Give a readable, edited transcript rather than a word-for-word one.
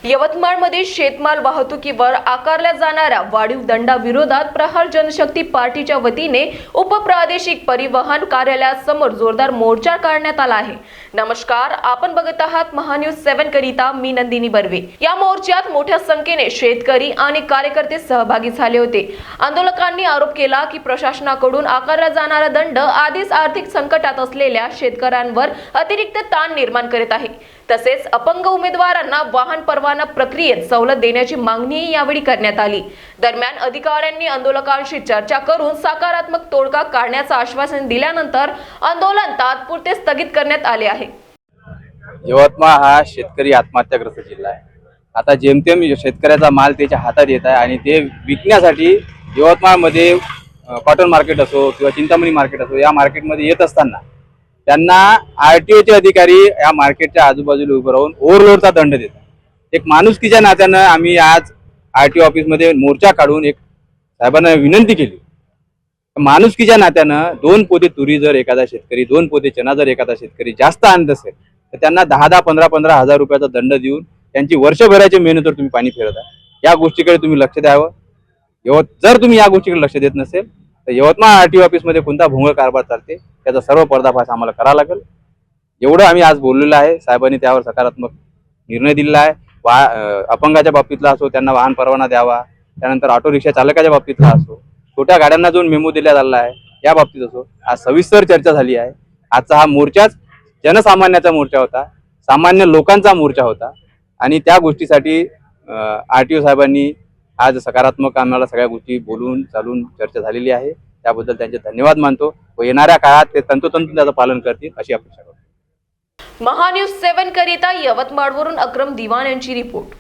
यवतमाळमध्ये शेतमाल वाहतुकीवर आकारल्या जाणाऱ्या वाढीव दंडाविरोधात प्रहार जनशक्ती पार्टीच्या वतीने उपप्रादेशिक परिवहन कार्यालयासमोर जोरदार मोर्चा काढण्यात आला आहे। नमस्कार, आपण बघत आहात महान्यूज 7 करिता मी नंदिनी बर्वे। या मोर्चात मोठ्या संख्येने शेतकरी आणि कार्यकर्ते सहभागी झाले होते। आंदोलकांनी आरोप केला की प्रशासनाकडून आकारला जाणारा दंड आधीच आर्थिक संकटात असलेल्या शेतकऱ्यांवर अतिरिक्त ताण निर्माण करत आहे। तसेच अपंग उमेदवारांना वाहन परवाना प्रक्रियेत सवलत देण्याची मागणी यावेळी करण्यात आली। दरम्यान अधिकाऱ्यांनी आंदोलकांशी चर्चा करून सकारात्मक तोडगा काढण्याचं आश्वासन दिल्यानंतर आंदोलन तात्पुरते स्थगित करण्यात आले आहे। यवतमाळ हा शेतकरी आत्महत्याग्रस्त जिल्हा आहे। आता जेमतेम शेतकऱ्याचा माल त्याच्या हातात येत आहे आणि ते विकण्यासाठी यवतमाळमध्ये कॉटन मार्केट असो किंवा चिंतामणी मार्केट असो, या मार्केटमध्ये येत असताना त्यांना आरटीओचे अधिकारी या मार्केटच्या आजूबाजूला उभं राहून ओव्हरलोडचा दंड देतात। एक माणुसकीच्या नात्यानं आम्ही आज आरटीओ ऑफिसमध्ये मोर्चा काढून एक साहेबांना विनंती केली। माणुसकीच्या नात्यानं 2 पोते तुरी जर एखादा शेतकरी, 2 पोते चना जर एखादा शेतकरी जास्त आणत असेल तर त्यांना 10-10, 15-15 हजार रुपयाचा दंड देऊन त्यांची वर्षभराची मेहनतीवर तुम्ही पाणी फिरवता। या गोष्टीकडे तुम्ही लक्ष द्यावं। जर तुम्ही या गोष्टीकडे लक्ष देत नसेल तर यवतमाळ आरटीओ ऑफिसमध्ये कोणता भोंगळ कारभार चालते त्याचा सर्व पर्दाफाश आम्हाला करावा लागेल। एवढं आम्ही आज बोललेलं आहे। साहेबांनी त्यावर सकारात्मक निर्णय दिलेला आहे। अपंगाच्या बाबतीतला असो त्यांना वाहन परवाना द्यावा, त्यानंतर ऑटो रिक्षा चालकाच्या बाबतीतला असो, छोट्या गाड्यांना जो मेमो दिला झाला आहे या बाबतीत असो, आज सविस्तर चर्चा झाली आहे। आजचा हा मोर्चाच जनसामान्याचा मोर्चा होता, सामान्य लोकांचा मोर्चा होता आणि त्या गोष्टीसाठी आरटीओ साहेबांनी आज सकारात्मक आम्हाला सगळ्या गोष्टी बोलून चालून चर्चा झालेली आहे। त्याबद्दल त्यांचे धन्यवाद मानतो व येणाऱ्या काळात ते तंतोतंत त्याचं पालन करतील अशी अपेक्षा करतो। महान्यूज 7 करिता यवतमाळवरून अक्रम दिवान यांची रिपोर्ट।